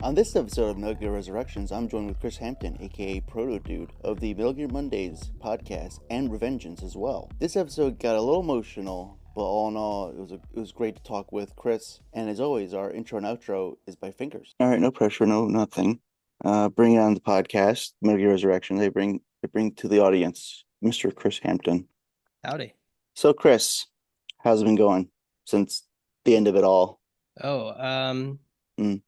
On this episode of Metal Gear Resurrections, I'm joined with Chris Hampton, aka ProtoDude, of the Metal Gear Mondays podcast and Revengeance as well. This episode got a little emotional, but all in all, it was great to talk with Chris. And as always, our intro and outro is by Fingers. All right, no pressure, no nothing. Bring it on the podcast, Metal Gear Resurrection. They bring to the audience Mr. Chris Hampton. Howdy. So, Chris, how's it been going since the end of it all? Mm.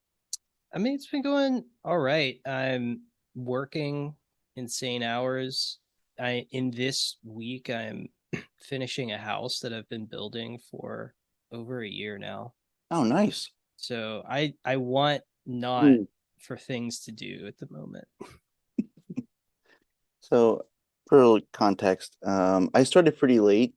I mean, it's been going all right. I'm working insane hours. In this week, I'm finishing a house that I've been building for over a year now. Oh, nice. So I want not Mm. for things to do at the moment. So, for context, I started pretty late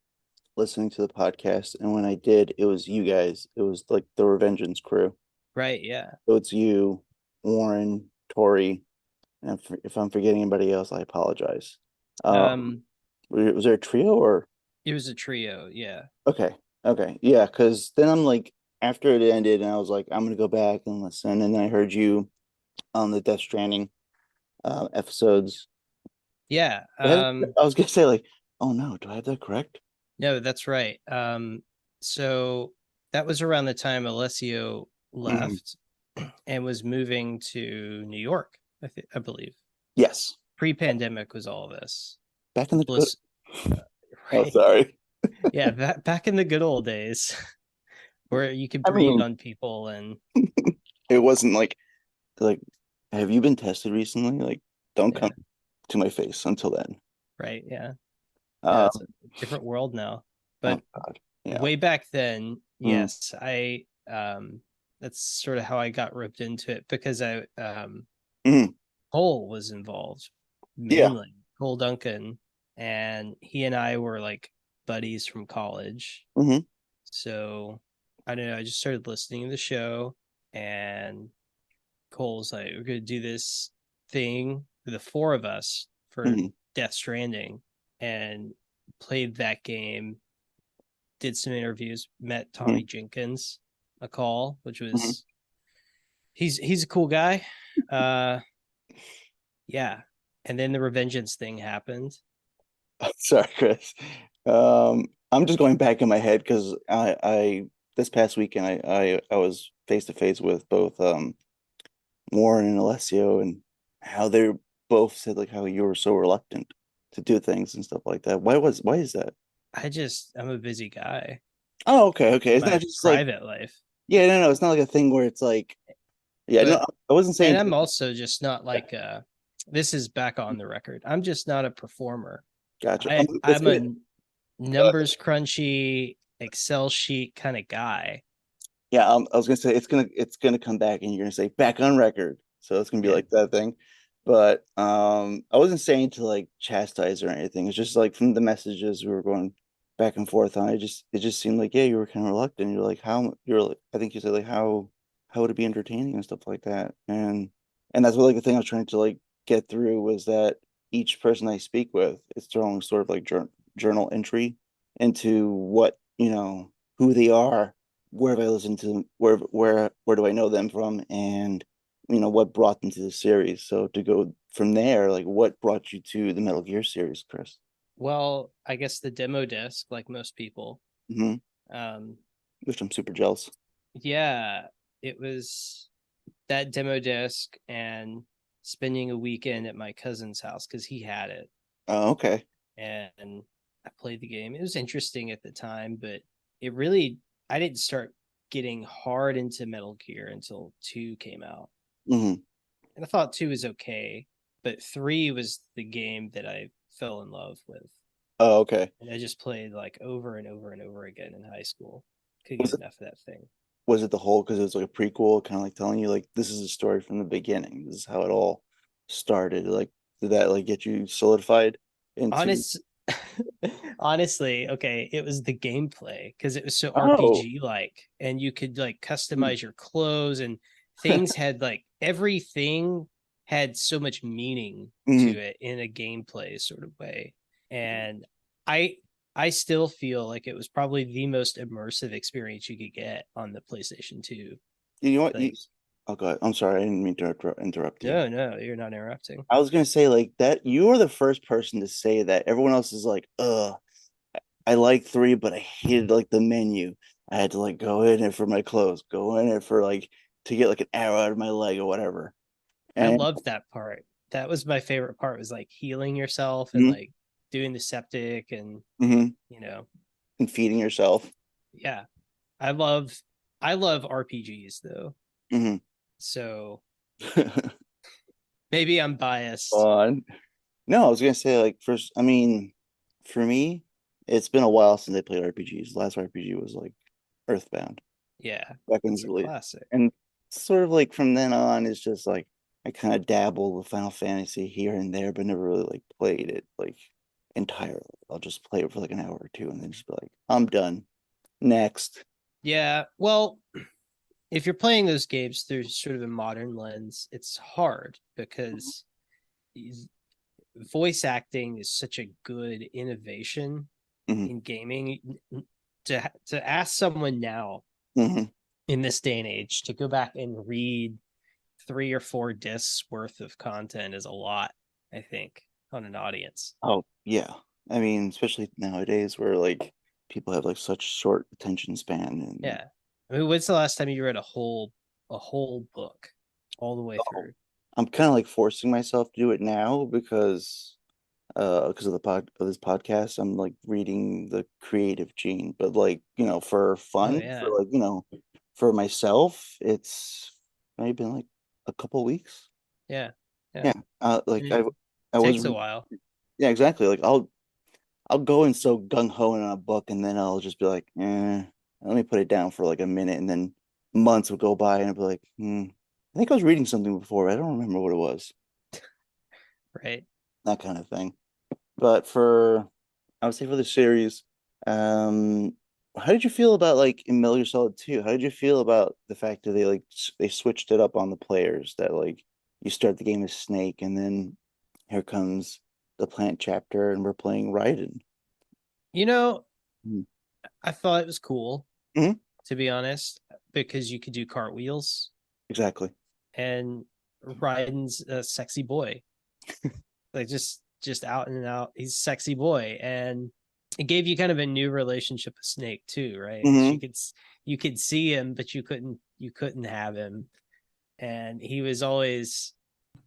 listening to the podcast, and when I did, it was you guys. It was like the Revengeance Crew. Right, yeah. So it's you, Warren, Tori, and if I'm forgetting anybody else, I apologize. Um Was there a trio or? it was a trio, yeah. Okay, okay, yeah, because then I'm like, after it ended, and I was like, I'm gonna go back and listen, and then I heard you on the Death Stranding episodes. Yeah. I was gonna say like, oh no, do I have that correct? No, that's right. So that was around the time Alessio Mhm. left and was moving to New York, I believe. Yes, Pre-pandemic was all this. back in the good. Bliss, Oh, right? sorry. Yeah, back in the good old days where you could I breathe mean, on people and it wasn't like, have you been tested recently? Like, don't come yeah, to my face until then. right, yeah. No, Um, it's a different world now. oh But God, yeah. way back then, Mm, yes, I that's sort of how I got roped into it because I mm, Cole was involved yeah. mainly. Cole Duncan, and he and I were like buddies from college. Hmm. So I don't know. I just started listening to the show, and Cole's like, "We're gonna do this thing for the four of us for Hmm. Death Stranding," and played that game. Did some interviews. Met Hmm. Tommy Jenkins, a call, which Hmm. was he's a cool guy. Uh, yeah. And then the Revengeance thing happened. Sorry, Chris. I'm just going back in my head because I this past weekend I was face to face with both Warren and Alessio and how they both said like how you were so reluctant to do things and stuff like that. Why is that? I'm a busy guy Oh, okay, okay. in It's not my just like, private life. yeah, no, it's not like a thing where it's like, yeah, no, But I wasn't and saying, I'm also just not like this is back on the record. I'm just not a performer. gotcha. It's I'm gonna, a numbers crunchy Excel sheet kind of guy. yeah, I was gonna say it's gonna come back and you're gonna say back on record, so it's gonna be Yeah. like that thing. But I wasn't saying to like chastise or anything. It's just like from the messages we were going back and forth on. It just seemed like, yeah, you were kind of reluctant. You're like, I think you said like how would it be entertaining and stuff like that. And that's what like the thing I was trying to like get through was that each person I speak with is their own sort of like journal entry into what, who they are, where have I listened to them, where do I know them from, and what brought them to the series. So to go from there, like what brought you to the Metal Gear series, Chris? Well, I guess the demo disc, like most people. Hmm. Um, Which I'm super jealous. yeah, it was that demo disc and spending a weekend at my cousin's house because he had it, Oh, okay. and I played the game. It was interesting at the time, but it really I didn't start getting hard into Metal Gear until 2 came out. Hmm. And I thought 2 was okay, but 3 was the game that I fell in love with. Oh, okay. And I just played like over and over and over again in high school. Couldn't Was get it enough of that thing. was it the whole because it was like a prequel, kind of like telling you like this is a story from the beginning. This is how it all started. Like, did that like get you solidified into? Honest Honestly, okay, it was the gameplay because it was so Oh. RPG like, and you could like customize your clothes, and things had like everything had so much meaning to Mhm. it in a gameplay sort of way. And I I still feel like it was probably the most immersive experience you could get on the PlayStation 2. You know what? Like, Oh god, I'm sorry, I didn't mean to interrupt you. No, no, you're not interrupting. I was gonna say like that you are the first person to say that. Everyone else is like, I like three, but I hated like the menu. I had to like go in it for my clothes, go in it for like to get like an arrow out of my leg or whatever. I And loved that part. That was my favorite part, was like healing yourself and mhm, like doing the septic and mhm, you know, and feeding yourself. yeah. I love I love RPGs though. Mhm. So maybe I'm biased. On. No, I was gonna say like first. I mean, for me, it's been a while since I played RPGs. The last RPG was like Earthbound Yeah, back when it that's was a released, classic. and sort of like from then on, it's just like I kind of dabble with Final Fantasy here and there, but never really like played it like entirely. I'll just play it for like an hour or two, and then just be like, I'm done. Next. Yeah, well, if you're playing those games through sort of a modern lens, it's hard because voice acting is such a good innovation Hmm. in gaming. To ask someone now Hmm. in this day and age to go back and read 3 or 4 discs worth of content is a lot, I think, on an audience. Oh yeah, I mean, especially nowadays where like people have like such short attention span and Yeah. I mean, when's the last time you read a whole book all the way oh, through? I'm kind of like forcing myself to do it now because of the pod of this podcast. I'm like reading the creative gene, but like, for Oh fun, for yeah. like, for myself, it's maybe been like a couple weeks. Yeah. Yeah. Yeah. Like It I was takes a while. yeah, exactly. Like I'll go in so gung ho in a book and then I'll just be like, let me put it down for like a minute and then months will go by and I'll be like, I think I was reading something before. I don't remember what it was. Right. That kind of thing. But I would say for the series, um, how did you feel about like in Metal Gear Solid 2? How did you feel about the fact that they switched it up on the players that like you start the game as Snake and then here comes the plant chapter and we're playing Raiden. You know, Mm-hmm. I thought it was cool, Hmm. to be honest, because you could do cartwheels Exactly. and Raiden's a sexy boy. Like just out and out. He's a sexy boy. And it gave you kind of a new relationship with Snake too, right? Because Hmm. you could see him, but you couldn't have him. And he was always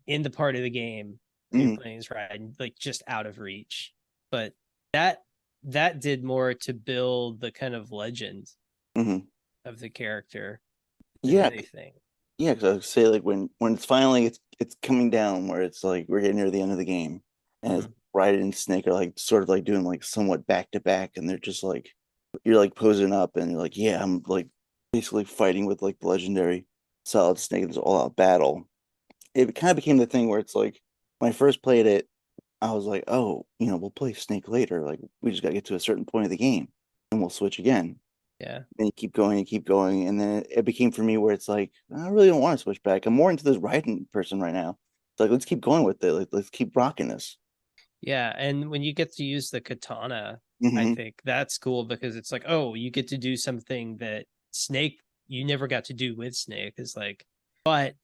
in the part of the game when you're Hmm. playing as Raiden, like just out of reach. But that that did more to build the kind of legend Hmm. of the character than Yeah, anything. yeah. Because I would say like when it's finally it's coming down where it's like we're getting near the end of the game and it's Mm-hmm. Raiden and Snake are like sort of like doing like somewhat back to back and they're just like you're like posing up and you're like, yeah, I'm like basically fighting with like the legendary Solid Snake in this all out battle. It kind of became the thing where it's like when I first played it, I was like, oh, we'll play Snake later. Like we just gotta get to a certain point of the game and we'll switch again. Yeah. Then you keep going, and then it became for me where it's like I really don't want to switch back. I'm more into this Raiden person right now. It's like let's keep going with it. Like, let's keep rocking this. Yeah. And when you get to use the katana, I Hmm. think that's cool because it's like, oh, you get to do something that Snake you never got to do with Snake. Is like, but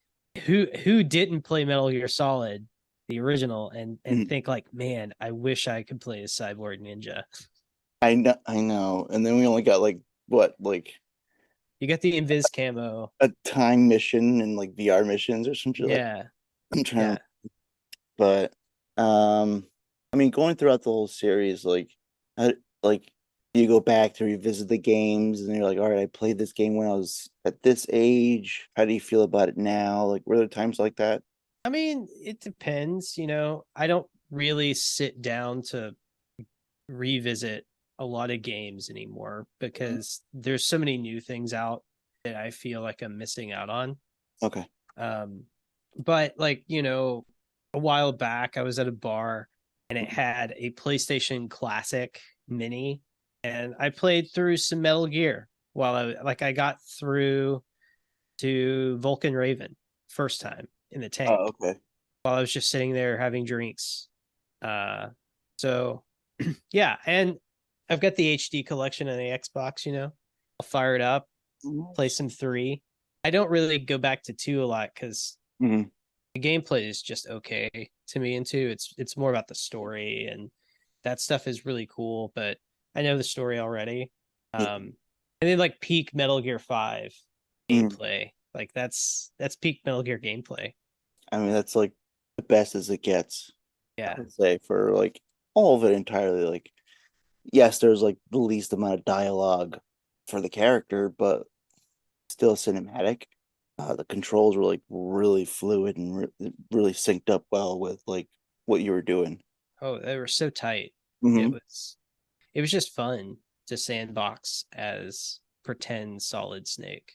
who didn't play Metal Gear Solid, the original, and Hmm. think like, man, I wish I could play a cyborg ninja. I know. And then we only got like what, like You get the invis camo. a time mission and like VR missions or something like. Yeah. I'm trying Yeah. to, but I mean, going throughout the whole series, how, like you go back to revisit the games, and you're like, all right, I played this game when I was at this age. How do you feel about it now? Like, were there times like that? I mean, it depends, I don't really sit down to revisit a lot of games anymore Mhm. because there's so many new things out that I feel like I'm missing out on. Okay. Um, but like, a while back I was at a bar and it had a PlayStation Classic Mini and I played through some Metal Gear while I got through to Vulcan Raven first time in the Oh, tank okay. while I was just sitting there having drinks. Uh, so yeah, and I've got the HD collection on the Xbox. I'll fire it up, play Nice. some three. I don't really go back to two a lot because Hmm. the gameplay is just okay to me. And two, it's more about the story, and that stuff is really cool. But I know the story already. And then like peak Metal Gear 5 Mm. gameplay, like that's peak Metal Gear gameplay. I mean, that's like the best as it gets, I Yeah. would say, for like all of it entirely. Like, yes, there's like the least amount of dialogue for the character, but still cinematic. The controls were like really fluid and really synced up well with like what you were doing. Oh, they were so tight. It Hmm. was it was just fun to sandbox as pretend Solid Snake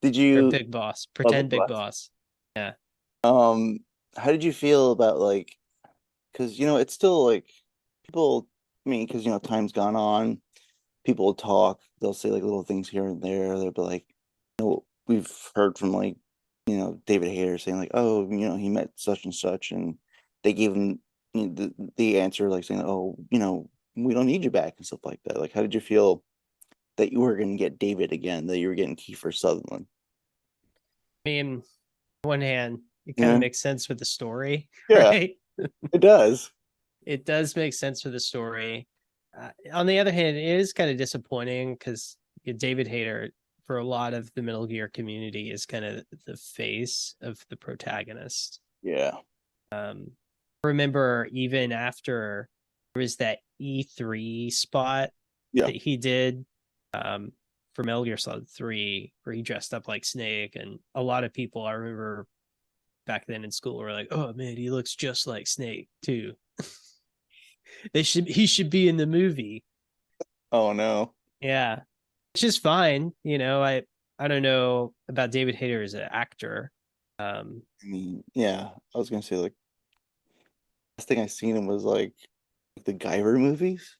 Did or you Big Boss, love pretend it, Big Boss? Boss. Yeah. How did you feel about like, because it's still like people, I mean, because time's gone on, people will talk, they'll say like little things here and there. They'll be like, we've heard from like, David Hayter saying like, oh, he met such and such, and they gave him the answer like saying, oh, we don't need you back and stuff like that. Like, how did you feel that you were going to get David again, that you were getting Kiefer Sutherland? I mean, on one hand, it kind of Yeah, makes sense with the story, yeah, right? it does. It does make sense for the story. On the other hand, it is kind of disappointing because David Hayter, for a lot of the Metal Gear community, is kind of the face of the protagonist. Yeah, Remember, even after there was that E3 spot yeah. that he did um, for Metal Gear Solid 3, where he dressed up like Snake, and a lot of people I remember back then in school were like, "Oh man, he looks just like Snake too." He should be in the movie. Oh no. Yeah, which is fine. I don't know about David Hayter as an actor. Um, I mean, yeah, I was gonna say like last thing I seen him was like the Guyver movies.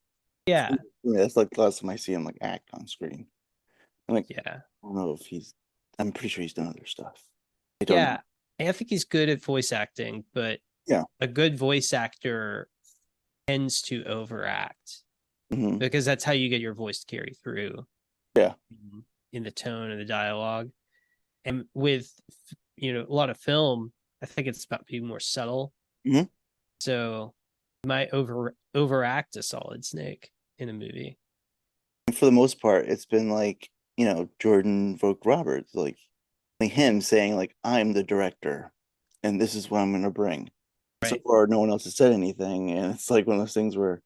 yeah, That's like the last time I see him like act on screen. I'm like, yeah, I don't know if I'm pretty sure he's done other stuff. I don't know. yeah. I think he's good at voice acting, but Yeah. a good voice actor tends to overact Hmm. because that's how you get your voice to carry through Yeah. in the tone of the dialogue. And with a lot of film, I think it's about being more subtle. Hmm. So you might overact a Solid Snake in a movie. And for the most part, it's been like, Jordan Vogt Roberts, like him saying like, I'm the director and this is what I'm gonna bring. So Right. far, no one else has said anything, and it's like one of those things where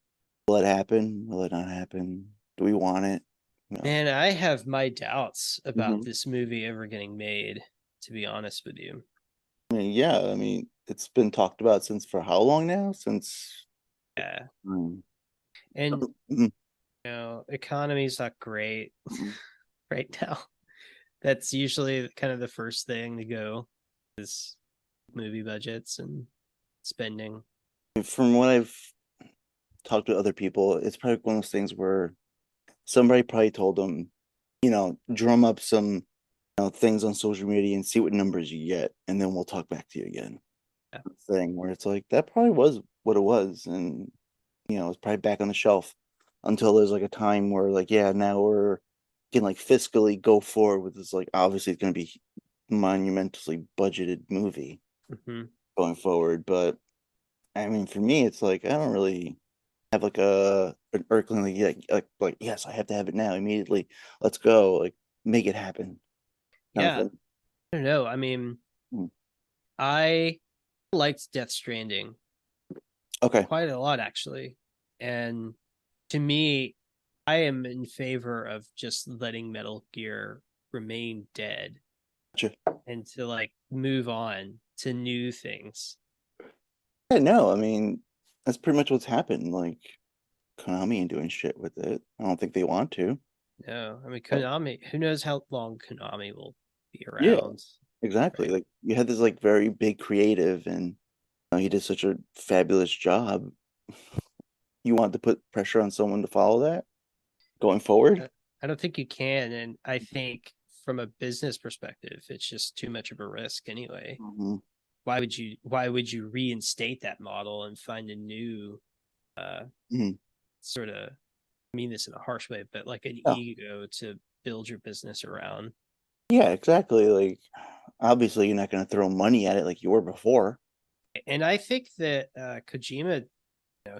will it happen? Will it not happen? Do we want it? Man, I have my doubts about Mhm. this movie ever getting made, to be honest with you. I mean, yeah, I mean, it's been talked about since for how long now? Since Yeah. um, And mhm, economy's not great mhm. right now. That's usually kind of the first thing to go is movie budgets and spending. From what I've talked to other people, it's probably one of those things where somebody probably told them, drum up some things on social media and see what numbers you get, and then we'll talk back to you again. Yeah. Thing where it's like that probably was what it was, and it's probably back on the shelf until there's like a time where like, yeah, now we're can like fiscally go forward with this, like obviously it's going to be monumentally budgeted movie Mm-hmm. going forward. But I mean, for me, it's like I don't really have like a an irkling like, yeah, like yes, I have to have it now immediately. Let's go, like make it happen, kind of Yeah. thing. I don't know. I mean, Mm. I liked Death Stranding Okay, quite a lot actually. And to me, I am in favor of just letting Metal Gear remain dead gotcha. and to like move on to new things. Yeah, no, I mean that's pretty much what's happened. Like Konami ain't doing shit with it. I don't think they want to. No, I mean But Konami, who knows how long Konami will be yeah, around, exactly. right? Like you had this like very big creative, and he did such a fabulous job. You want to put pressure on someone to follow that going forward? I I don't think you can, and I think from a business perspective, it's just too much of a risk anyway. Hmm. Why would you reinstate that model and find a new uh Hmm. sort of, I mean this in a harsh way, but like an Yeah, ego to build your business around? Yeah, exactly. Like, obviously, you're not going to throw money at it like you were before. And I think that Kojima,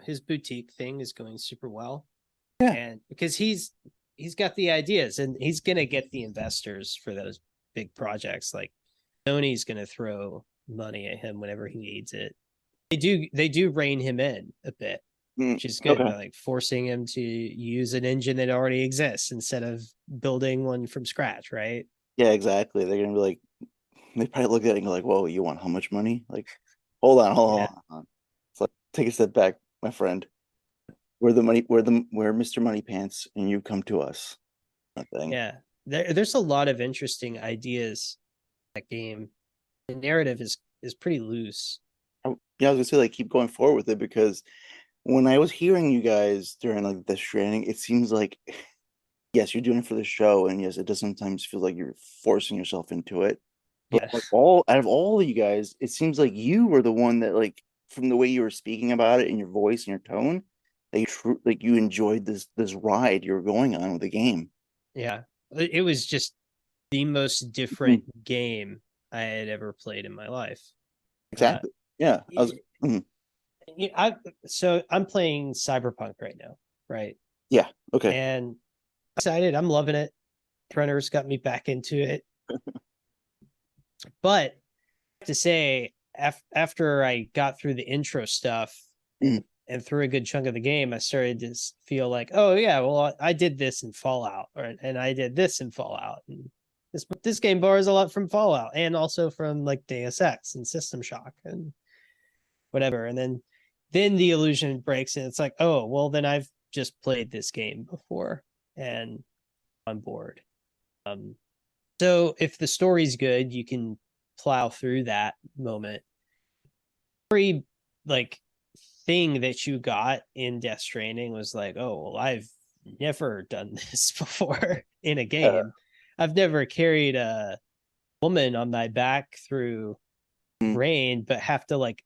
his boutique thing is going super well, Yeah. and because he's got the ideas and he's gonna get the investors for those big projects. Like Sony's gonna throw money at him whenever he needs it. They do rein him in a bit, Mm, which is good, okay. by like forcing him to use an engine that already exists instead of building one from scratch, right? Yeah, exactly. They're gonna be like, they probably look at it and go like, "Whoa, you want how much money?" Like, hold on, Yeah, hold on. It's like, take a step back, my friend. We're Mr. Money Pants, and you come to us. Nothing. yeah. There's a lot of interesting ideas in that game. The narrative is pretty loose. Yeah, I was gonna say like keep going forward with it because when I was hearing you guys during like the training, it seems like yes, you're doing it for the show, and yes, it does sometimes feel like you're forcing yourself into it. But Yeah, like all out of all of you guys, it seems like you were the one that like from the way you were speaking about it and your voice and your tone, like you enjoyed this ride you were going on with the game. yeah. It was just the most different Mhm. game I had ever played in my life. Uh, Exactly. Yeah. Mhm. I so I'm playing Cyberpunk right now, right? Yeah. Okay. And I'm excited. I'm loving it. Prenner's got me back into it. But I have to say, after I got through the intro stuff Mhm. and through a good chunk of the game, I started to feel like, oh yeah, well I did this in Fallout, and I did this in Fallout. And this game borrows a lot from Fallout and also from like Deus Ex and System Shock and whatever. And then the illusion breaks and it's like, oh, well then I've just played this game before and I'm bored. Um so if the story's good, you can plow through that moment. Every like thing that you got in Death Stranding was like, oh well, I've never done this before in a Yeah. game. I've never carried a woman on my back through Mhm. rain, but have to like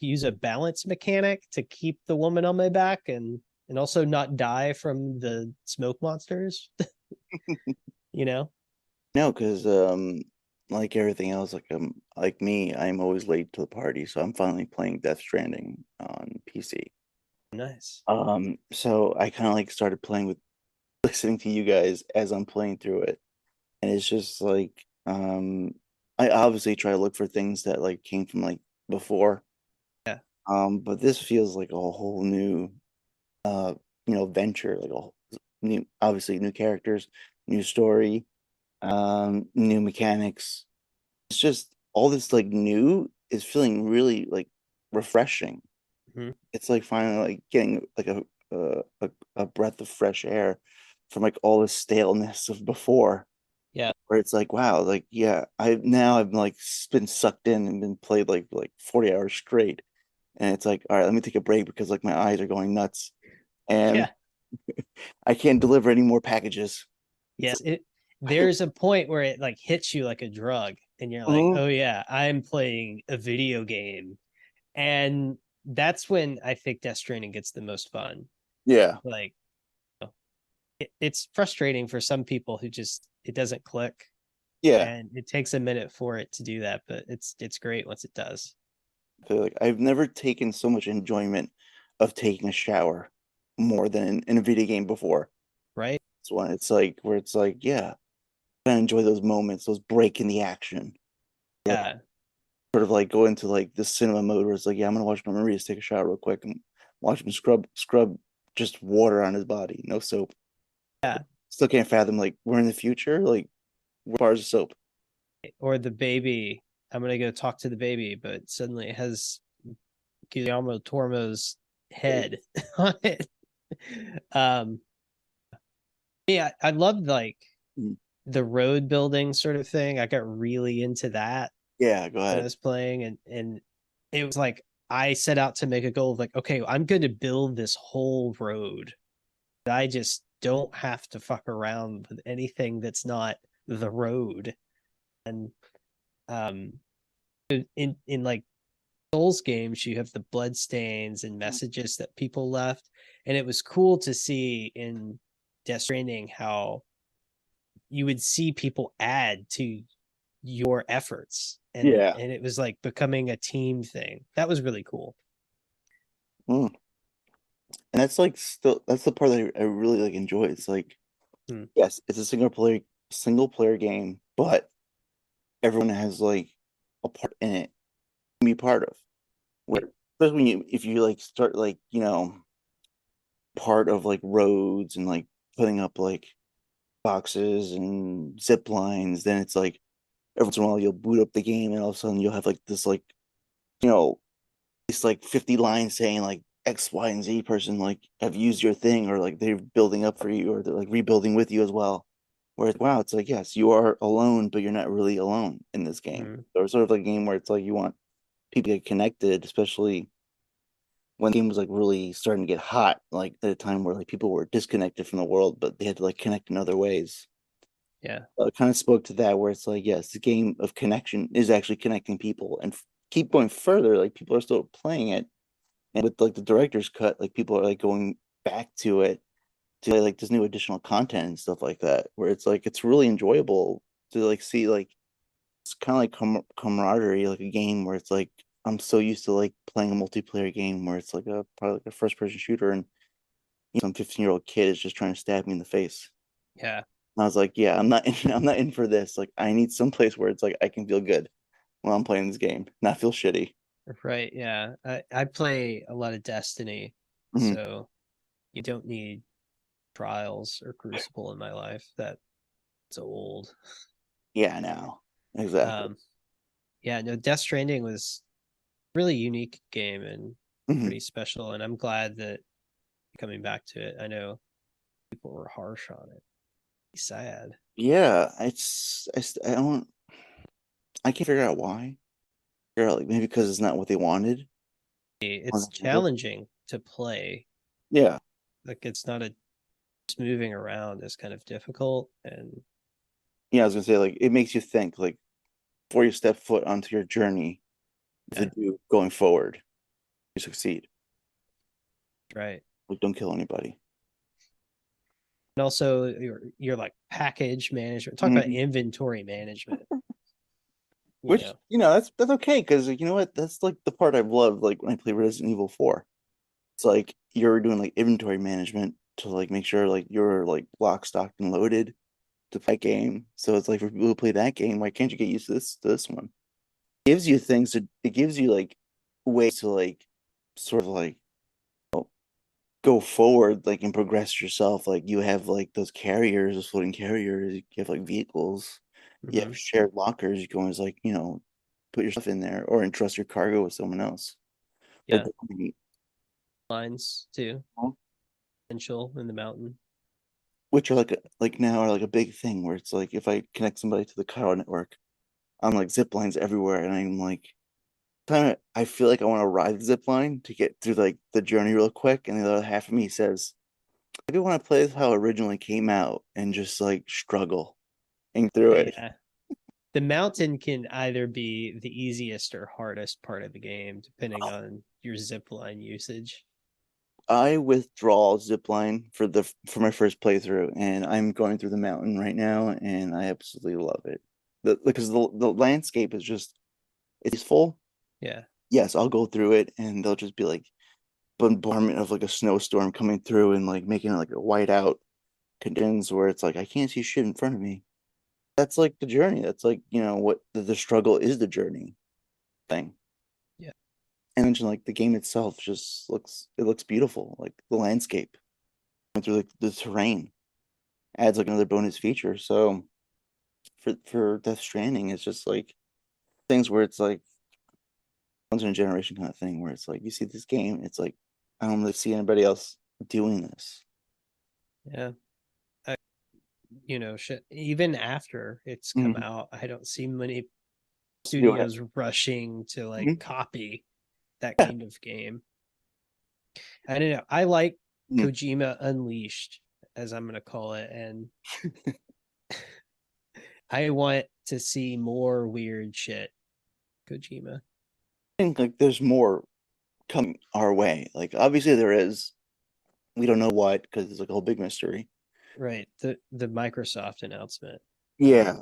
use a balance mechanic to keep the woman on my back and also not die from the smoke monsters, you know? No, because like everything else, like me, I'm always late to the party, so I'm finally playing Death Stranding on PC. Nice. So I kind of like started playing with listening to you guys as I'm playing through it. And it's just like I obviously try to look for things that like came from like before. Yeah. But this feels like a whole new uh venture, like a whole new obviously new characters, new story, new mechanics. It's just all this like new is feeling really like refreshing. Mm-hmm. It's like finally like getting like a breath of fresh air from like all the staleness of before. Yeah. Where it's like, wow, like yeah, I've like been sucked in and been played like 40 hours straight. And it's like, all right, let me take a break because like my eyes are going nuts and Yeah. I can't deliver any more packages. It's Yes. There's a point where it like hits you like a drug and you're like, Mhm. oh yeah, I'm playing a video game. And that's when I think Death Stranding gets the most fun. Yeah. Like it's frustrating for some people who just it doesn't click Yeah. and it takes a minute for it to do that, but it's great once it does. So, like I've never taken so much enjoyment of taking a shower more than in a video game before. Right? It's when it's like where it's like, yeah, I enjoy those moments, those break in the action. Like Yeah. sort of like go into like the cinema mode where it's like, yeah, I'm gonna watch my Marias take a shower real quick and watch him scrub just water on his body, no soap. Yeah. Still can't fathom like we're in the future, like where bars of soap. Or the baby. I'm gonna go talk to the baby, but suddenly it has Guillermo Tormo's head on it. Um yeah, I loved like Mm. the road building sort of thing. I got really into that Yeah, go when I ahead. was playing and it was like I set out to make a goal of like, okay, I'm going to build this whole road. I just don't have to fuck around with anything that's not the road. And um in like Souls games, you have the blood stains and messages that people left. And it was cool to see in Death Stranding how you would see people add to your efforts, Yeah. and it was like becoming a team thing. That was really cool. Mm. And that's like still that's the part that I really like enjoy. It's like, Hmm. yes, it's a single player game, but everyone has like a part in it to be part of. Yeah. Where especially when if you like start like, part of like roads and like putting up like boxes and zip lines, then it's like every once in a while you'll boot up the game and all of a sudden you'll have like this like, you know, it's like 50 lines saying like X, Y, and Z person like have used your thing or like they're building up for you or they're like rebuilding with you as well. Whereas wow, it's like yes, you are alone, but you're not really alone in this game. Hmm. Or sort of like a game where it's like you want people to get connected, especially when the game was like really starting to get hot, like at a time where like people were disconnected from the world, but they had to like connect in other ways. Yeah. It kind of spoke to that where it's like, yes, the game of connection is actually connecting people and keep going further. Like people are still playing it. And with like the director's cut, like people are like going back to it to like this new additional content and stuff like that, where it's like it's really enjoyable to like see like it's kind of like camaraderie, like a game where it's like I'm so used to like playing a multiplayer game where it's like a probably like a first person shooter and some 15-year-old kid is just trying to stab me in the face. Yeah. And I was like, yeah, I'm not in, I'm not in for this. Like I need some place where it's like I can feel good while I'm playing this game, not feel shitty. Right. Yeah. I play a lot of Destiny, Mhm. so you don't need Trials or Crucible in my life. That's old. Yeah, now exactly. Um, yeah, no, Death Stranding was a really unique game and Mhm. pretty special, and I'm glad that coming back to it. I know people were harsh on it. Sad. Yeah, I don't I can't figure out why. Figure out like maybe because it's not what they wanted. It's challenging to play. Yeah, Like it's not a just moving around is kind of difficult, and yeah. I was gonna say like it makes you think like before you step foot onto your journey to yeah, do going forward, you succeed. right. Like don't kill anybody. And also your like package management. Talk about Mhm. inventory management. You Which know, that's okay because you know what that's like the part I've loved like when I play Resident Evil 4. It's like you're doing like inventory management to like make sure like you're like lock, stocked, and loaded to play that game. So it's like for people who play that game, why can't you get used to this one? It gives you things to it gives you like ways to like sort of like go forward like and progress yourself. Like you have like those carriers, those floating carriers, you have like vehicles, you hmm have shared lockers, you can always like, put your stuff in there or entrust your cargo with someone else. That yeah, lines too. Potential in the mountain. which are like now are like a big thing where it's like if I connect somebody to the Kyle network, I'm like zip lines everywhere and I'm like kind of I feel like I want to ride the zip line to get through like the journey real quick and the other half of me says maybe I want to play this how it originally came out and just like struggle and through it. Yeah. The mountain can either be the easiest or hardest part of the game, depending on your zip line usage. I withdraw zipline for my first playthrough, and I'm going through the mountain right now, and I absolutely love it. Because the landscape is just it's full. Yeah. Yes, I'll go through it, and they'll just be like bombardment of like a snowstorm coming through and like making it like a whiteout conditions where it's like I can't see shit in front of me. That's like the journey. That's like what the struggle is the journey thing. Yeah. And then like the game itself just looks beautiful, like the landscape through like the terrain adds like another bonus feature. So for Death Stranding, it's just like things where it's like once in a generation kind of thing where it's like you see this game, it's like I don't really see anybody else doing this. Yeah. I, shit. Even after it's come Mhm. out, I don't see many Do it. studios rushing to like Mhm. copy that Yeah. kind of game. I don't know. I like Mhm. Kojima Unleashed, as I'm gonna call it, and I want to see more weird shit. Kojima. I think like there's more coming our way. Like obviously there is. We don't know what because it's like a whole big mystery. Right. The Microsoft announcement. Yeah.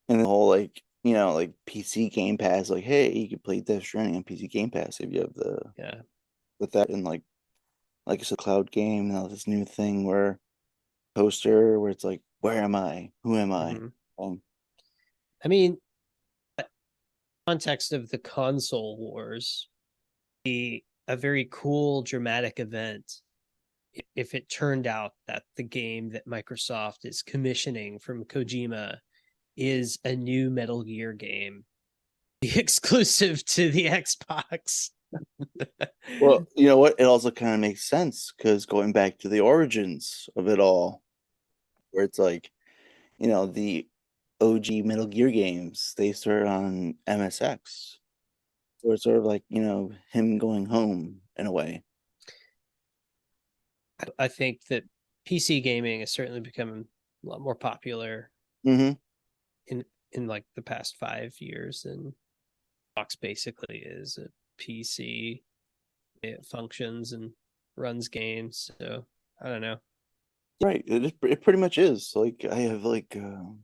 And the whole like, like PC Game Pass, like, hey, you can play Death Stranding on PC Game Pass if you have the Yeah. with that, and like it's a cloud game now, this new thing where poster where it's like, where am I? Who am I? Hmm. Um, I mean, context of the console wars, be a very cool dramatic event if it turned out that the game that Microsoft is commissioning from Kojima is a new Metal Gear game exclusive to the Xbox. well, you know what? It also kind of makes sense because going back to the origins of it all, where it's like, the OG Metal Gear games, they started on MSX. So it's sort of like, him going home in a way. I think that PC gaming has certainly become a lot more popular Hmm. in like the past 5 years, and Xbox basically is a PC. It functions and runs games. So I don't know. Right. It pretty much is. Like I have like And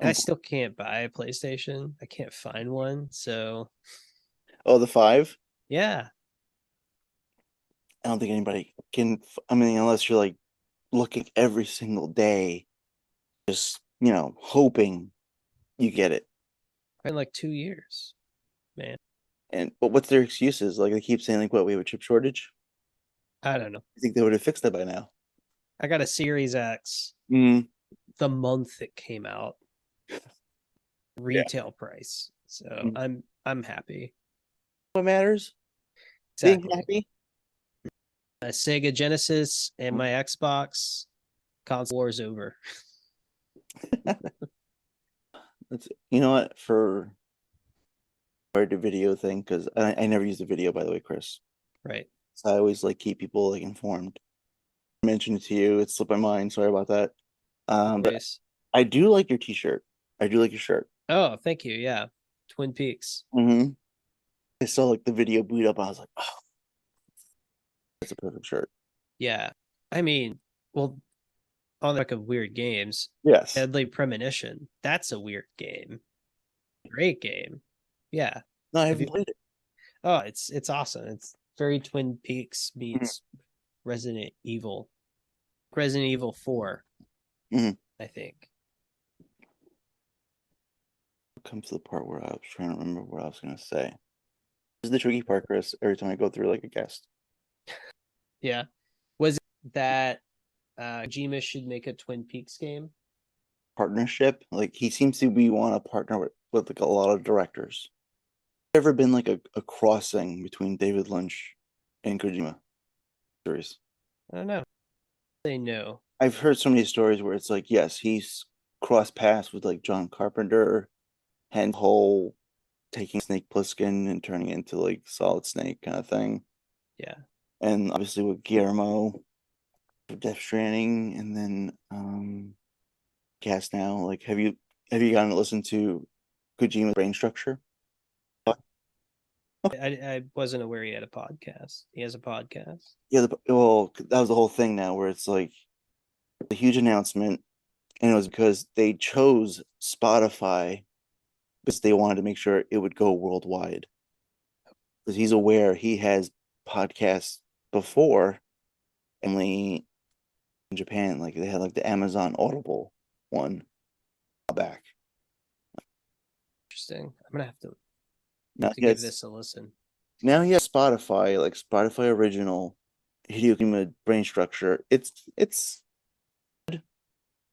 I still can't buy a PlayStation. I can't find one. So oh, the five. yeah, I don't think anybody can. I mean, unless you're like looking every single day, just hoping you get it. in like 2 years, man. And but what's their excuses? Like they keep saying like, what, we have a chip shortage? I don't know. I think they would have fixed that by now. I got a Series X Mm, the month it came out, yeah. retail price. So Mm. I'm happy. What matters? Being Exactly. happy. A Sega Genesis and Mm. my Xbox, console war's over. That's, you know what, for the video thing, because I never use the video, by the way, Chris. Right. So I always like keep people like informed. I mentioned it to you, it slipped my mind. Sorry about that. But Race. I do like your t-shirt. I do like your shirt. Oh, thank you. Yeah. Twin Peaks. Hmm. I saw like the video boot up. I was like, oh, that's a perfect shirt. Yeah. I mean, well, on the back of weird games, Yes. Deadly Premonition. That's a weird game. Great game. Yeah. No, I Have haven't you? played it. Oh, it's awesome. It's very Twin Peaks Mhm. meets Resident Evil. Resident Evil 4, Mhm. I think. Comes to the part where I was trying to remember what I was gonna say. This is the tricky part, Chris. Every time I go through like a guest Yeah. Was it that Kojima should make a Twin Peaks game? partnership, like he seems to be want to partner with like a lot of directors. Ever been like a crossing between David Lynch and Kojima series? I don't know. Say no. I've heard so many stories where it's like, yes, he's crossed paths with like John Carpenter, and whole taking Snake Plissken and turning it into like Solid Snake kind of thing. Yeah. And obviously with Guillermo for Death Stranding, and then cast now. Like, have you gotten to listen to Kojima's brain structure? I wasn't aware he had a podcast. He has a podcast. Yeah, well, that was the whole thing now, where it's like a huge announcement, and it was because they chose Spotify because they wanted to make sure it would go worldwide. Because he's aware he has podcasts before, only in Japan, like they had like the Amazon Audible one back. Interesting. I'm gonna have to Now he give has this a listen. now he has Spotify, like Spotify original Hideo Kojima brain structure. It's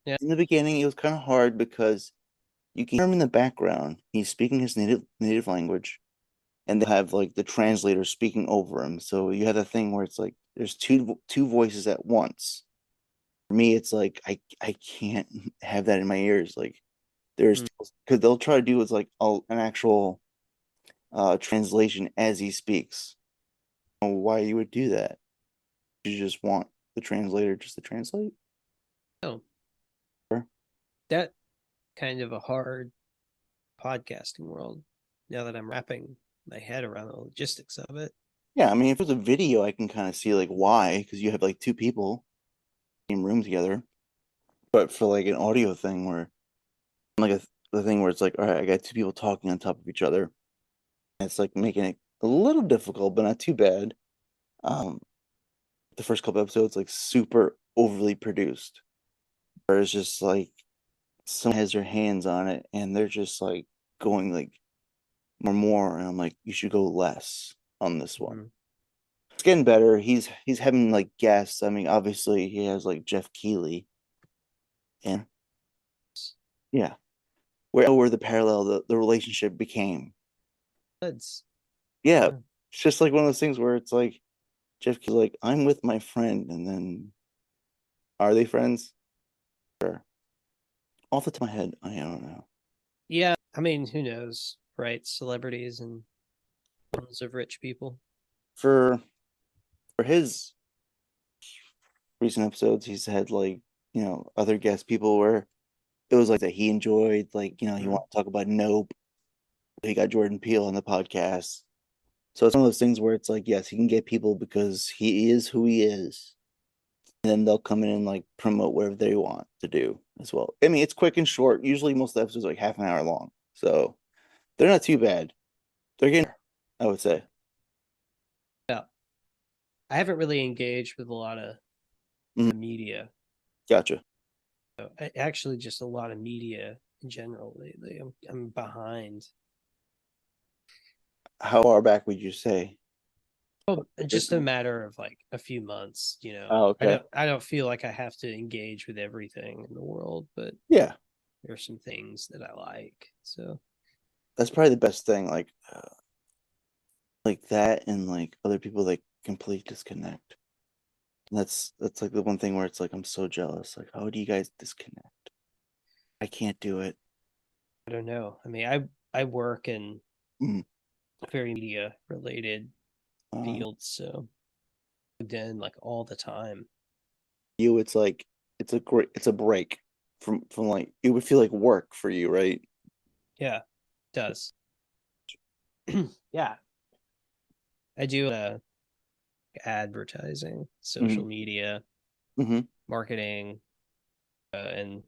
Yeah. in the beginning it was kind of hard because you can hear him in the background. He's speaking his native language, and they have like the translator speaking over him. So you have the thing where it's like there's two voices at once. For me, it's like I can't have that in my ears. Like there's Mm. because they'll try to do it's like an actual translation as he speaks. I don't know why you would do that? You just want the translator just to translate? Oh, Sure. that kind of a hard podcasting world now that I'm wrapping my head around the logistics of it. Yeah, I mean, if it's a video, I can kind of see like why, because you have like two people, same room together, but for like an audio thing where like the thing where it's like, all right, I got two people talking on top of each other. And it's like making it a little difficult, but not too bad. Um, the first couple episodes like super overly produced, where it's just like someone has their hands on it and they're just like going like more, and I'm like, you should go less on this one. Mhm. It's getting better. He's having like guests. I mean, obviously he has like Jeff Keighley, and yeah, where the parallel the relationship became. That's Yeah, yeah. it's just like one of those things where it's like Jeff Keighley, like, I'm with my friend, and then are they friends? Sure. Off the top of my head, I don't know. Yeah, I mean, who knows, right? Celebrities and tons of rich people. For his recent episodes, he's had like, other guest people where it was like that he enjoyed, like, he Mhm. wanted to talk about Nope. He got Jordan Peele on the podcast. So it's one of those things where it's like, yes, he can get people because he is who he is. And then they'll come in and like promote whatever they want to do as well. I mean, it's quick and short. Usually most of the episodes are like half an hour long. So they're not too bad. They're getting, I would say. Yeah, I haven't really engaged with a lot of Mhm. media. Gotcha. Actually, just a lot of media in general lately. I'm behind. How far back would you say? Oh, just a matter of like a few months, Oh, okay. I don't feel like I have to engage with everything in the world, but Yeah, there are some things that I like. So that's probably the best thing. Like that, and like other people like complete disconnect. And that's like the one thing where it's like I'm so jealous. Like, how do you guys disconnect? I can't do it. I don't know. I mean, I work in Mm. very media related Um, fields, so then like all the time. you, it's like it's a break from like it would feel like work for you, right? Yeah, it does. Yeah, I do advertising, Hmm. social media, Hmm. marketing, and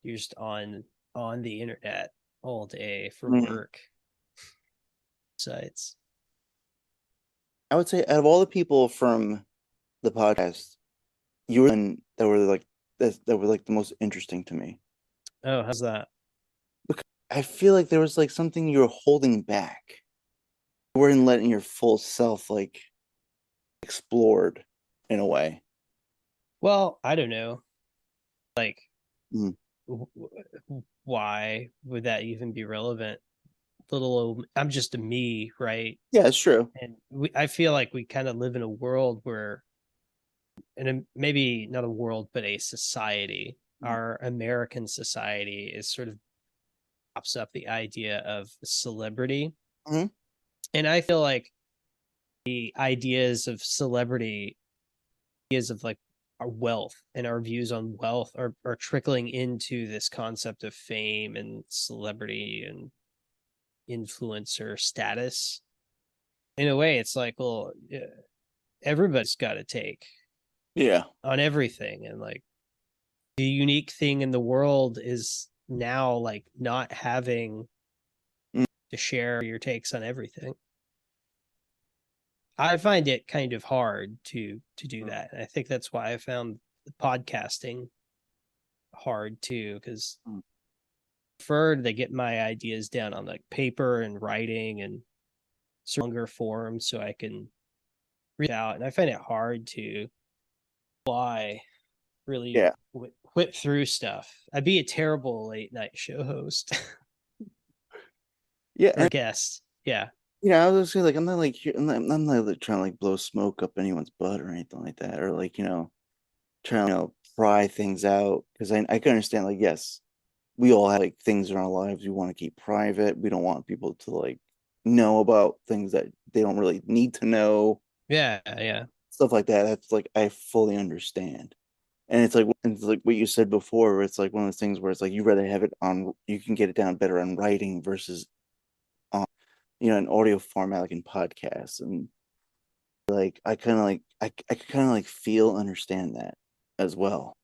you're just on the internet all day for Hmm. work sites. I would say out of all the people from the podcast, you were the one that were like the most interesting to me. Oh, how's that? Look, I feel like there was like something you were holding back. You weren't letting your full self like explored in a way. Well, I don't know. Like, Mm. why would that even be relevant? Little old, I'm just a me, right? Yeah, it's true. And I feel like we kind of live in a world where, maybe not a world, but a society. Mm. Our American society is sort of pops up the idea of celebrity, Mhm. and I feel like the ideas of celebrity, ideas of like our wealth and our views on wealth are trickling into this concept of fame and celebrity and influencer status. In a way, it's like, well, yeah, everybody's got to take Yeah. on everything, and like the unique thing in the world is now like not having Mm. to share your takes on everything. I find it kind of hard to do that. And I think that's why I found podcasting hard too, because Mm. I prefer to get my ideas down on like paper and writing and longer form so I can read out. And I find it hard to fly really Yeah. whip through stuff. I'd be a terrible late night show host Yeah. or guest. Yeah. I was gonna say like I'm not like trying to like blow smoke up anyone's butt or anything like that, or like, trying to, pry things out, because I can understand, like, yes, we all have like things in our lives we want to keep private. We don't want people to like know about things that they don't really need to know, Yeah. Yeah. stuff like that. That's like I fully understand. And it's like what you said before, where it's like one of those things where it's like you rather have it on, you can get it down better on writing versus on, an audio format like in podcasts. And like I kind of like I kind of like feel understand that. as well.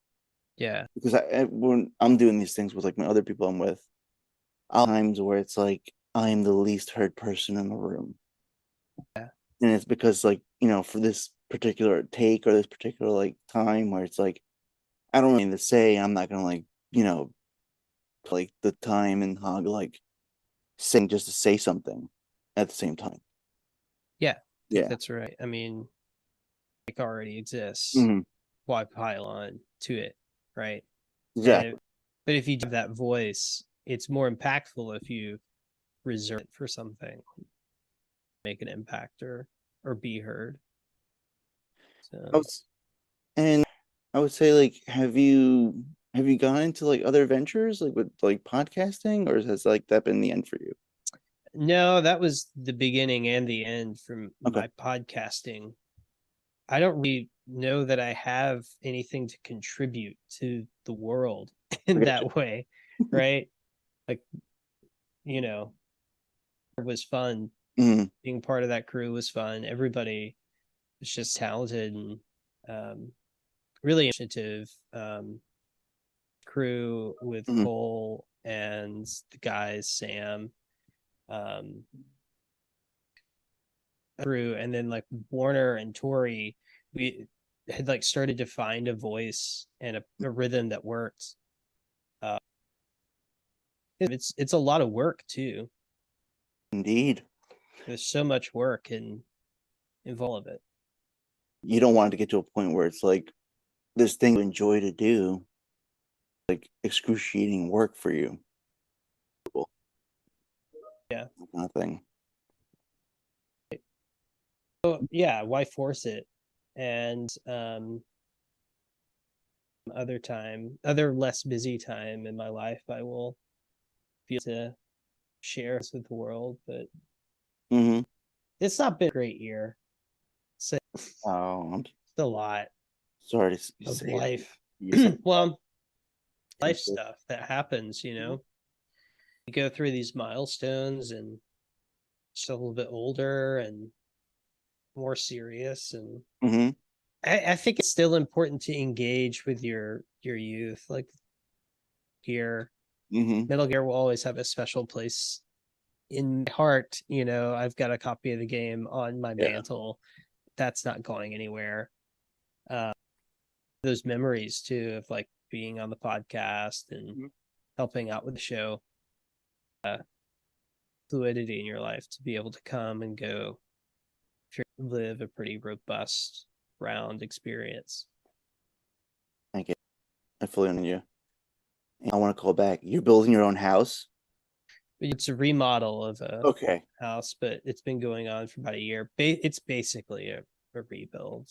Yeah. Because when I'm doing these things with like my other people I'm with, I'll times where it's like I'm the least heard person in the room. Yeah. And it's because like, for this particular take or this particular like time where it's like I don't really need to say, I'm not gonna like, like the time and hog like saying just to say something at the same time. Yeah. I think Yeah. that's right. I mean, it already exists. Hmm. Why pile on to it, right? And Exactly. but if you have that voice, it's more impactful if you reserve it for something, make an impact or be heard. I So was, and I would say like have you gone into like other ventures like with like podcasting, or has like that been the end for you? no, that was the beginning and the end from Okay. my podcasting. I don't really know that I have anything to contribute to the world I in got you. that way, right? Like, you know, it was fun. Hmm. Being part of that crew was fun. Everybody was just talented and um, really initiative crew with Hmm. Cole and the guys, Sam, um, crew, and then like Warner and Tori, we had like started to find a voice and a rhythm that worked. Uh, it's a lot of work too. Indeed. There's so much work and involve it. You don't want it to get to a point where it's like this thing you enjoy to do, like excruciating work for you. Yeah. That kind of thing. So yeah, why force it? And other less busy time in my life, I will feel to share this with the world. But Hmm. it's not been a great year. So Oh, I'm it's a lot sorry to of say that. life. Yes, I'm Well, life into it. stuff that happens, you go through these milestones and just a little bit older and more serious. And Hmm. I think it's still important to engage with your youth. Like here, Hmm. Metal Gear will always have a special place in my heart. I've got a copy of the game on my Yeah. mantle. That's not going anywhere. Uh, those memories too of like being on the podcast and Mhm. helping out with the show, fluidity in your life to be able to come and go if you live a pretty robust round experience. Thank you. I fully understand you. I want to call back. You're building your own house? It's a remodel of a Okay. house, but it's been going on for about a year. It's basically a rebuild,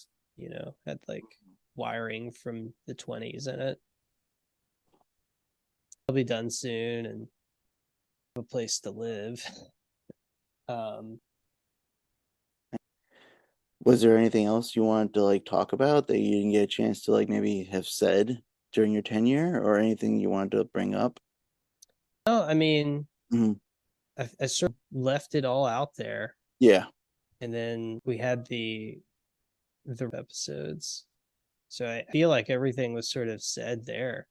had like wiring from the 20s in it. It'll be done soon and have a place to live. Um, Was there anything else you wanted to like talk about that you didn't get a chance to like maybe have said during your tenure, or anything you wanted to bring up? no, I mean, Hmm. I sort of left it all out there, Yeah. and then we had the episodes. So I feel like everything was sort of said there.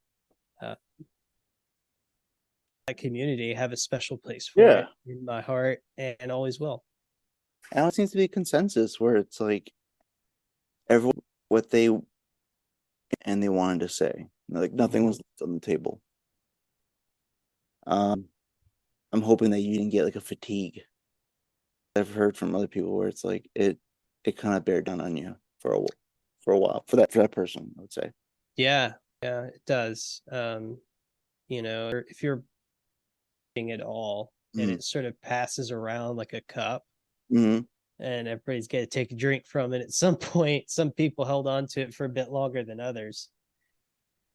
Uh, that community have a special place for Yeah. it in my heart and always will. And it seems to be a consensus where it's like everyone what they and they wanted to say. Like nothing Mm-hmm. was left on the table. Um, I'm hoping that you didn't get like a fatigue. I've heard from other people where it's like it kind of bear down on you for a while for that person, I would say. Yeah, yeah, it does. If you're doing it all and Hmm. it sort of passes around like a cup Hmm. and everybody's got to take a drink from it at some point, some people held on to it for a bit longer than others.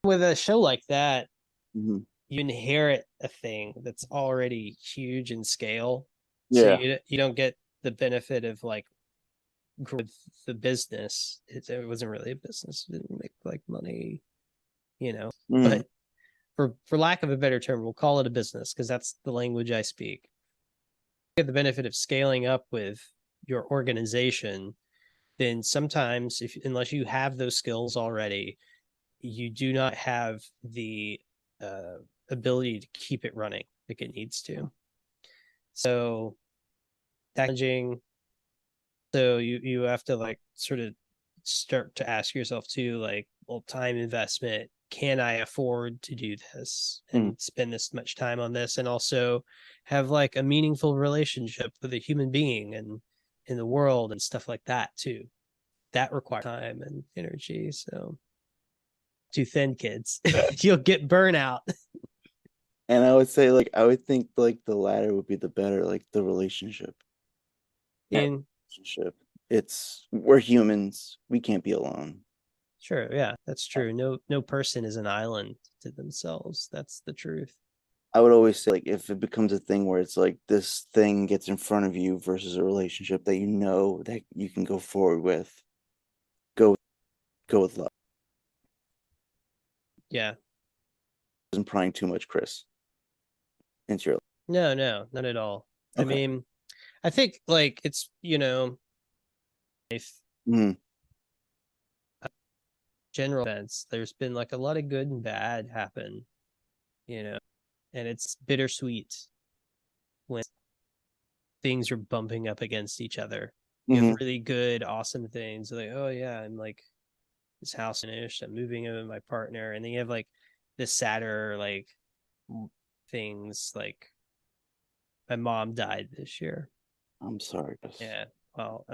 With a show like that, Hmm. you inherit a thing that's already huge in scale. So Yeah. you don't get the benefit of like with the business. It wasn't really a business. It didn't make like money, you know. Hmm. But for lack of a better term, we'll call it a business because that's the language I speak. You get the benefit of scaling up with your organization, then sometimes if unless you have those skills already, you do not have the ability to keep it running like it needs to. So packaging, so you have to like sort of start to ask yourself too, like, well, time investment, can I afford to do this and spend this much time on this, and also have like a meaningful relationship with a human being and in the world and stuff like that too. That requires time and energy. So too thin, kids. You'll get burnout. And I would say, like, I would think like the latter would be the better, like the relationship. That In relationship. We're humans. We can't be alone. Sure, yeah, that's true. No person is an island to themselves. That's the truth. I would always say, like, if it becomes a thing where it's like this thing gets in front of you versus a relationship that you know that you can go forward with, go go with love. Yeah. Isn't prying too much, Chris, into your No, not at all. I okay. mean, I think like it's, if Mm, general events, there's been like a lot of good and bad happen, you know, and it's bittersweet when things are bumping up against each other. You have hmm really good, awesome things like, oh yeah, I'm like this house finished, I'm moving in with my partner, and then you have like the sadder like things like my mom died this year. I'm sorry, Chris. Yeah. Well,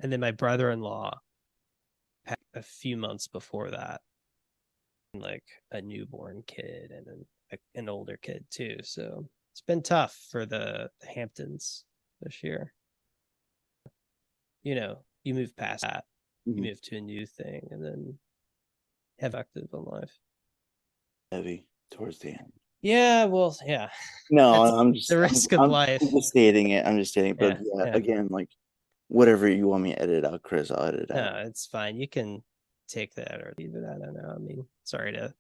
and then my brother-in-law a few months before that, like a newborn kid and an older kid too. So it's been tough for the Hamptons this year. You move past that, you Mhm. move to a new thing, and then have active in life. Heavy towards the end. Yeah, well, yeah, No, that's I'm the just risk of I'm life. just stating it. I'm just stating it. But Yeah, yeah, yeah. again, like whatever you want me to edit out, Chris, I'll edit out. No, it's fine. You can take that or leave it. I don't know. I mean, sorry to.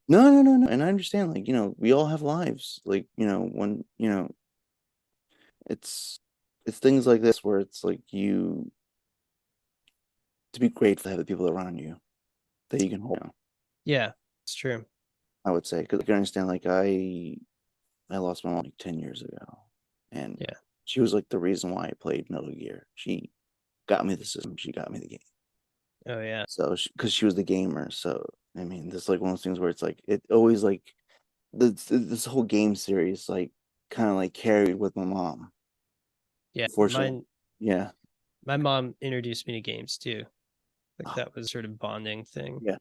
No, no, no, no. And I understand, like, we all have lives. Like, when, it's it's things like this where it's like you to be grateful to have the people around you that you can hold down, Yeah, it's true. I would say. Because I can understand, like, I lost my mom like 10 years ago. And Yeah. she was like the reason why I played Metal Gear. She got me the system, she got me the game. Oh yeah. So, because she was the gamer. So, I mean, this is like one of those things where it's like, it always like, this whole game series, like, kind of like carried with my mom. Yeah. Unfortunately. Yeah. My mom introduced me to games too. Like Oh, that was sort of bonding thing. yeah.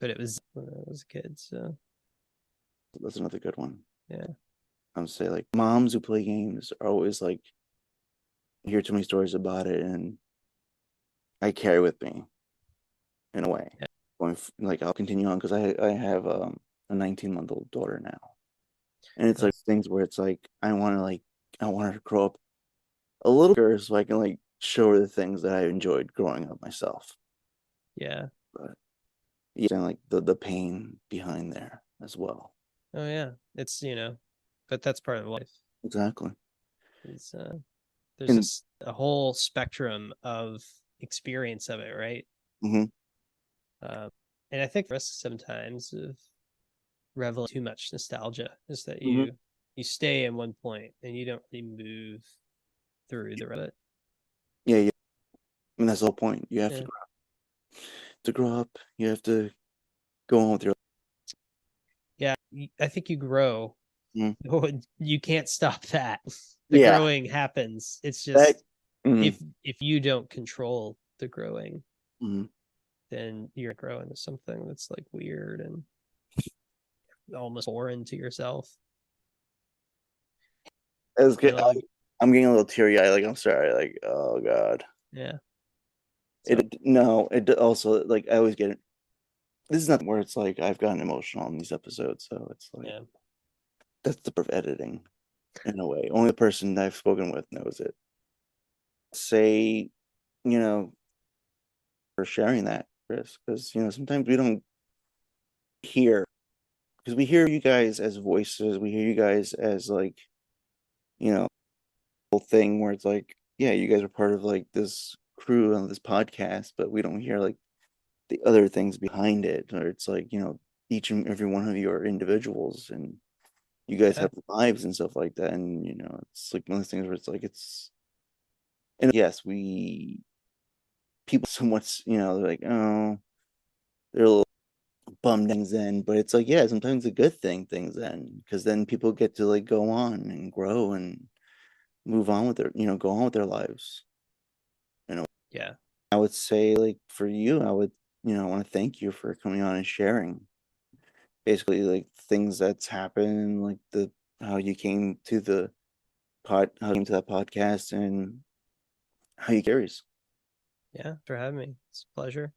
But it was when I was a kid. So That's another good one. yeah. I would say, like, moms who play games are always like, I hear too many stories about it, and I carry with me in a way. Yeah. Like, I'll continue on because I have a 19-month-old daughter now, and it's Oh, like things where it's like I want her to grow up a little bigger so I can like show her the things that I enjoyed growing up myself. yeah. But yeah, and like the pain behind there as well. Oh yeah. But that's part of life. Exactly. It's there's And just a whole spectrum of experience of it, right? mhm, Uh, and I think the risk sometimes of reveling too much nostalgia is that mhm. you stay in one point and you don't really move through the rest of it. Yeah, yeah. I mean, that's the whole point. You have Yeah. to grow up. You have to go on with your. Yeah. I think you grow. Mhm. You can't stop that. The Yeah, growing happens. It's that. just Mhm, if you don't control the growing, mhm. then you're growing into something that's like weird and almost foreign to yourself. It's good. It'll, I'm getting a little teary eyed. Like, I'm sorry. Like, oh God. yeah. So It no. It also, like, I always get it. This is nothing where it's like I've gotten emotional in these episodes, so it's like yeah. that's the part of editing in a way. Only the person that I've spoken with knows it. Say, you know, for sharing that, Chris, because sometimes we don't hear because we hear you guys as voices, we hear you guys as like, whole thing where it's like, yeah, you guys are part of like this crew on this podcast, but we don't hear like the other things behind it, or it's like, each and every one of you are individuals and you guys Yeah. have lives and stuff like that. And, it's like one of those things where it's like, and yes, people somewhat, they're like, oh, they're a little bummed things in, but it's like, yeah, sometimes a good thing things end because then people get to like go on and grow and move on with their, go on with their lives. Yeah. I would say, like, for you, I want to thank you for coming on and sharing basically like things that's happened, like how you came to how you came to that podcast and how you carries. Yeah. For having me. It's a pleasure.